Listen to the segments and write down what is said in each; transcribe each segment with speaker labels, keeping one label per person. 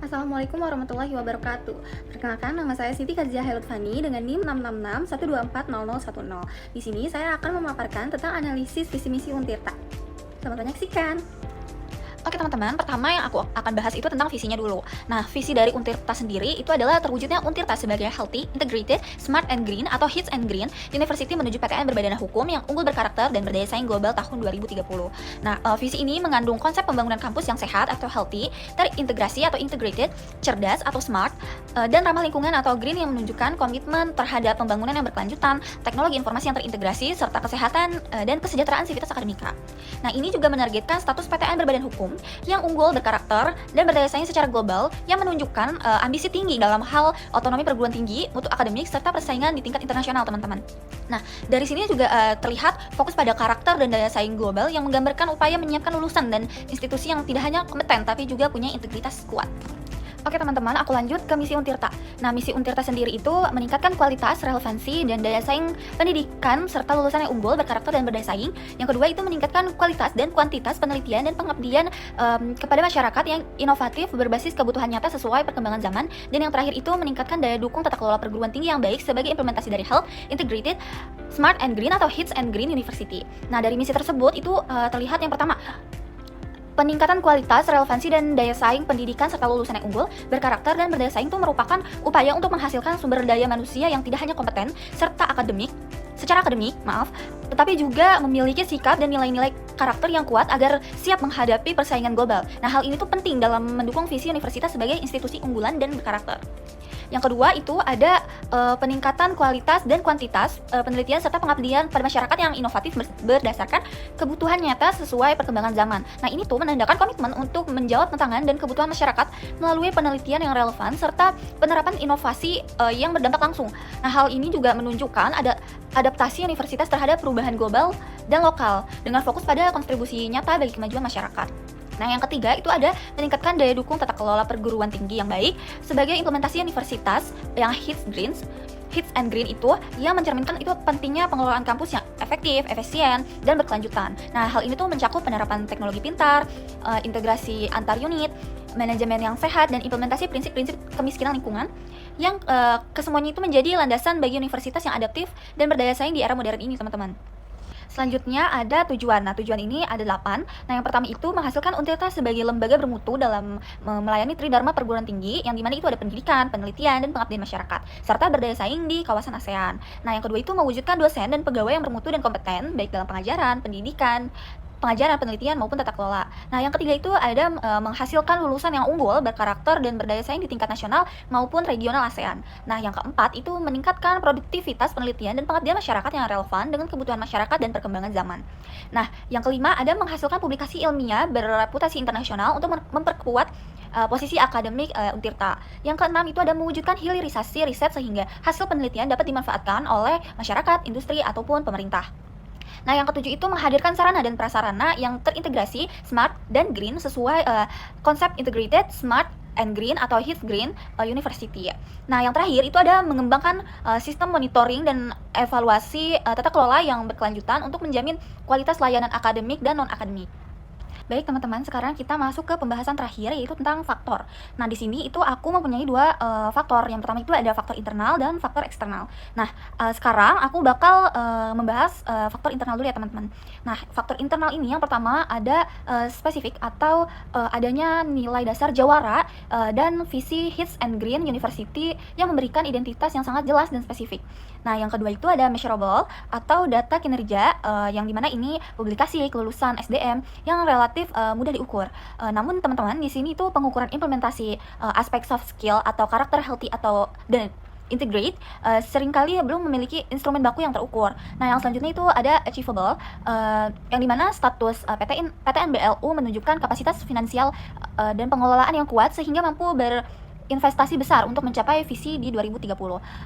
Speaker 1: Assalamualaikum warahmatullahi wabarakatuh. Perkenalkan, nama saya Siti Kaziah Helutfani dengan NIM 666124110. Di sini saya akan memaparkan tentang analisis visi misi Untirta. Selamat menyaksikan.
Speaker 2: Oke teman-teman, pertama yang aku akan bahas itu tentang visinya dulu. Nah, visi dari Untirta sendiri itu adalah terwujudnya Untirta sebagai healthy, integrated, smart and green atau HITS and Green University menuju PTN berbadan hukum yang unggul berkarakter dan berdaya saing global tahun 2030. Nah, visi ini mengandung konsep pembangunan kampus yang sehat atau healthy, terintegrasi atau integrated, cerdas atau smart, dan ramah lingkungan atau green yang menunjukkan komitmen terhadap pembangunan yang berkelanjutan, teknologi informasi yang terintegrasi, serta kesehatan dan kesejahteraan sivitas akademika. Nah, ini juga menargetkan status PTN berbadan hukum yang unggul berkarakter dan berdaya saing secara global yang menunjukkan ambisi tinggi dalam hal otonomi perguruan tinggi, mutu akademik, serta persaingan di tingkat internasional, teman-teman. Nah, dari sini juga terlihat fokus pada karakter dan daya saing global yang menggambarkan upaya menyiapkan lulusan dan institusi yang tidak hanya kompeten tapi juga punya integritas kuat. Oke teman-teman, aku lanjut ke misi Untirta. Nah, misi Untirta sendiri itu meningkatkan kualitas, relevansi, dan daya saing pendidikan serta lulusan yang unggul, berkarakter, dan berdaya saing. Yang kedua itu meningkatkan kualitas dan kuantitas penelitian dan pengabdian kepada masyarakat yang inovatif berbasis kebutuhan nyata sesuai perkembangan zaman. Dan yang terakhir itu meningkatkan daya dukung tata kelola perguruan tinggi yang baik sebagai implementasi dari Health, Integrated, Smart and Green atau HITS and Green University. Nah, dari misi tersebut itu terlihat yang pertama, peningkatan kualitas, relevansi, dan daya saing pendidikan serta lulusan yang unggul, berkarakter, dan berdaya saing itu merupakan upaya untuk menghasilkan sumber daya manusia yang tidak hanya kompeten secara akademik, tetapi juga memiliki sikap dan nilai-nilai karakter yang kuat agar siap menghadapi persaingan global. Nah, hal ini tuh penting dalam mendukung visi universitas sebagai institusi unggulan dan berkarakter. Yang kedua itu ada peningkatan kualitas dan kuantitas penelitian serta pengabdian pada masyarakat yang inovatif berdasarkan kebutuhan nyata sesuai perkembangan zaman. Nah, ini tuh menandakan komitmen untuk menjawab tantangan dan kebutuhan masyarakat melalui penelitian yang relevan serta penerapan inovasi yang berdampak langsung. Nah, hal ini juga menunjukkan ada adaptasi universitas terhadap perubahan global dan lokal dengan fokus pada kontribusi nyata bagi kemajuan masyarakat. Nah, yang ketiga itu ada meningkatkan daya dukung tata kelola perguruan tinggi yang baik sebagai implementasi universitas yang HITS and Green itu yang mencerminkan itu pentingnya pengelolaan kampus yang efektif, efisien, dan berkelanjutan. Nah, hal ini tuh mencakup penerapan teknologi pintar, integrasi antar unit, manajemen yang sehat, dan implementasi prinsip-prinsip kemiskinan lingkungan yang kesemuanya itu menjadi landasan bagi universitas yang adaptif dan berdaya saing di era modern ini, teman-teman. Selanjutnya ada tujuan. Nah, tujuan ini ada 8. Nah, yang pertama itu menghasilkan Untirta sebagai lembaga bermutu dalam melayani tridharma perguruan tinggi yang dimana itu ada pendidikan, penelitian, dan pengabdian masyarakat serta berdaya saing di kawasan ASEAN. Nah, yang kedua itu mewujudkan dosen dan pegawai yang bermutu dan kompeten baik dalam pengajaran, penelitian maupun tata kelola. Nah, yang ketiga itu ada menghasilkan lulusan yang unggul, berkarakter, dan berdaya saing di tingkat nasional maupun regional ASEAN. Nah, yang keempat itu meningkatkan produktivitas penelitian dan pengabdian masyarakat yang relevan dengan kebutuhan masyarakat dan perkembangan zaman. Nah, yang kelima ada menghasilkan publikasi ilmiah berreputasi internasional untuk memperkuat posisi akademik Untirta. Yang keenam itu ada mewujudkan hilirisasi riset sehingga hasil penelitian dapat dimanfaatkan oleh masyarakat, industri, ataupun pemerintah. Nah, yang ketujuh itu menghadirkan sarana dan prasarana yang terintegrasi, smart, dan green sesuai konsep integrated, smart, and green atau HITS Green University. Nah, yang terakhir itu ada mengembangkan sistem monitoring dan evaluasi tata kelola yang berkelanjutan untuk menjamin kualitas layanan akademik dan non-akademik. Baik teman-teman, sekarang kita masuk ke pembahasan terakhir yaitu tentang faktor. Nah, di sini itu aku mempunyai dua faktor. Yang pertama itu ada faktor internal dan faktor eksternal. Nah, sekarang aku bakal membahas faktor internal dulu ya teman-teman. Nah, faktor internal ini yang pertama ada spesifik atau adanya nilai dasar jawara dan visi HITS and Green University yang memberikan identitas yang sangat jelas dan spesifik. Nah, yang kedua itu ada measurable atau data kinerja yang dimana ini publikasi kelulusan SDM yang relatif mudah diukur. Namun teman-teman di sini itu pengukuran implementasi aspek soft skill atau karakter healthy atau dan integrate seringkali belum memiliki instrumen baku yang terukur. Nah, yang selanjutnya itu ada achievable yang dimana status PTN BLU menunjukkan kapasitas finansial dan pengelolaan yang kuat sehingga mampu investasi besar untuk mencapai visi di 2030.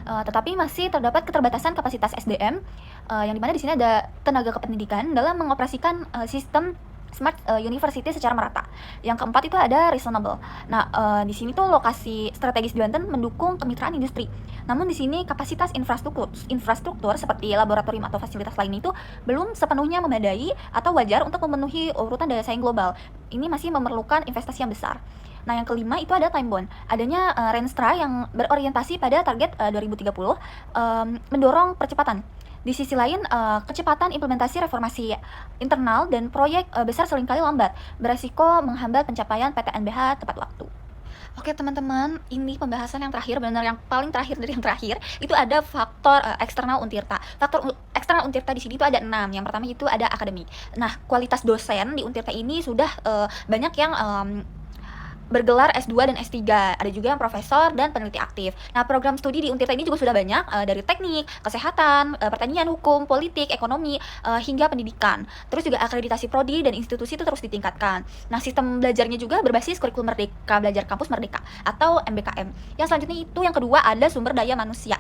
Speaker 2: Tetapi masih terdapat keterbatasan kapasitas SDM yang dimana di sini ada tenaga kependidikan dalam mengoperasikan sistem Smart University secara merata. Yang keempat itu ada reasonable. Nah, di sini tuh lokasi strategis di Banten mendukung kemitraan industri. Namun di sini kapasitas infrastruktur seperti laboratorium atau fasilitas lain itu belum sepenuhnya memadai atau wajar untuk memenuhi urutan daya saing global. Ini masih memerlukan investasi yang besar. Nah, yang kelima itu ada time bound. Adanya Renstra yang berorientasi pada target 2030 mendorong percepatan. Di sisi lain, kecepatan implementasi reformasi internal dan proyek besar seringkali lambat, beresiko menghambat pencapaian PTNBH tepat waktu. Oke teman-teman, ini pembahasan yang terakhir, benar yang paling terakhir dari yang terakhir, itu ada faktor eksternal Untirta. Faktor eksternal Untirta di sini itu ada 6. Yang pertama itu ada akademik. Nah, kualitas dosen di Untirta ini sudah banyak yang bergelar S2 dan S3, ada juga yang profesor dan peneliti aktif. Nah, program studi di Untirta ini juga sudah banyak, dari teknik, kesehatan, pertanian, hukum, politik, ekonomi, hingga pendidikan. Terus juga akreditasi prodi dan institusi itu terus ditingkatkan. Nah, sistem belajarnya juga berbasis kurikulum merdeka, belajar kampus merdeka atau MBKM. Yang selanjutnya itu yang kedua ada sumber daya manusia.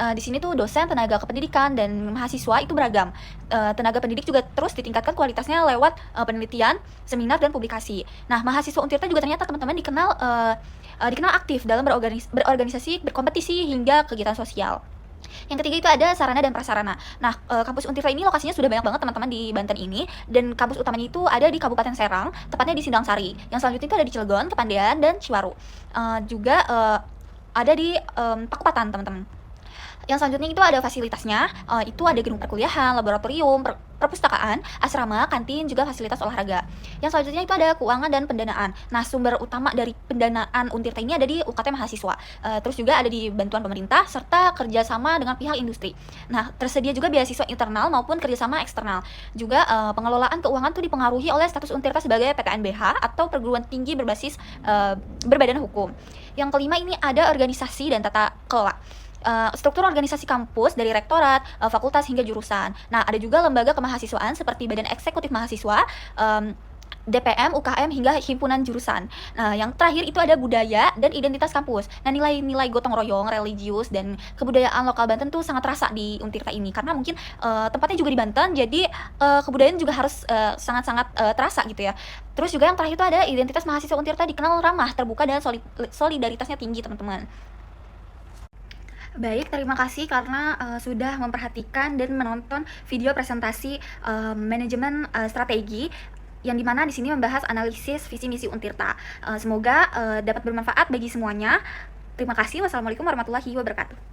Speaker 2: Di sini tuh dosen, tenaga kependidikan, dan mahasiswa itu beragam. Tenaga pendidik juga terus ditingkatkan kualitasnya lewat penelitian, seminar, dan publikasi. Nah, mahasiswa Untirta juga ternyata teman-teman dikenal aktif dalam berorganisasi, berkompetisi, hingga kegiatan sosial. Yang ketiga itu ada sarana dan prasarana. Nah, kampus Untirta ini lokasinya sudah banyak banget teman-teman di Banten ini, dan kampus utamanya itu ada di Kabupaten Serang, tepatnya di Sindang Sari. Yang selanjutnya itu ada di Cilegon, Kepandean, dan Ciwaru. Juga ada di Pakupatan, teman-teman. Yang selanjutnya itu ada fasilitasnya, itu ada gedung perkuliahan, laboratorium, perpustakaan, asrama, kantin, juga fasilitas olahraga. Yang selanjutnya itu ada keuangan dan pendanaan. Nah, sumber utama dari pendanaan Untirta ini ada di UKT mahasiswa. Terus juga ada di bantuan pemerintah, serta kerjasama dengan pihak industri. Nah, tersedia juga beasiswa internal maupun kerjasama eksternal. Juga pengelolaan keuangan itu dipengaruhi oleh status Untirta sebagai PTNBH atau perguruan tinggi berbasis berbadan hukum. Yang kelima ini ada organisasi dan tata kelola. Struktur organisasi kampus dari rektorat, fakultas, hingga jurusan. Nah, ada juga lembaga kemahasiswaan seperti Badan Eksekutif Mahasiswa, DPM, UKM, hingga himpunan jurusan. Nah, yang terakhir itu ada budaya dan identitas kampus. Nah, nilai-nilai gotong royong, religius, dan kebudayaan lokal Banten tuh sangat terasa di Untirta ini. Karena mungkin tempatnya juga di Banten, jadi kebudayaan juga harus sangat-sangat terasa gitu ya. Terus juga yang terakhir itu ada identitas mahasiswa Untirta dikenal ramah, terbuka, dan solidaritasnya tinggi, teman-teman. Baik, terima kasih karena sudah memperhatikan dan menonton video presentasi manajemen strategi yang dimana di sini membahas analisis visi misi Untirta. Semoga dapat bermanfaat bagi semuanya. Terima kasih. Wassalamualaikum warahmatullahi wabarakatuh.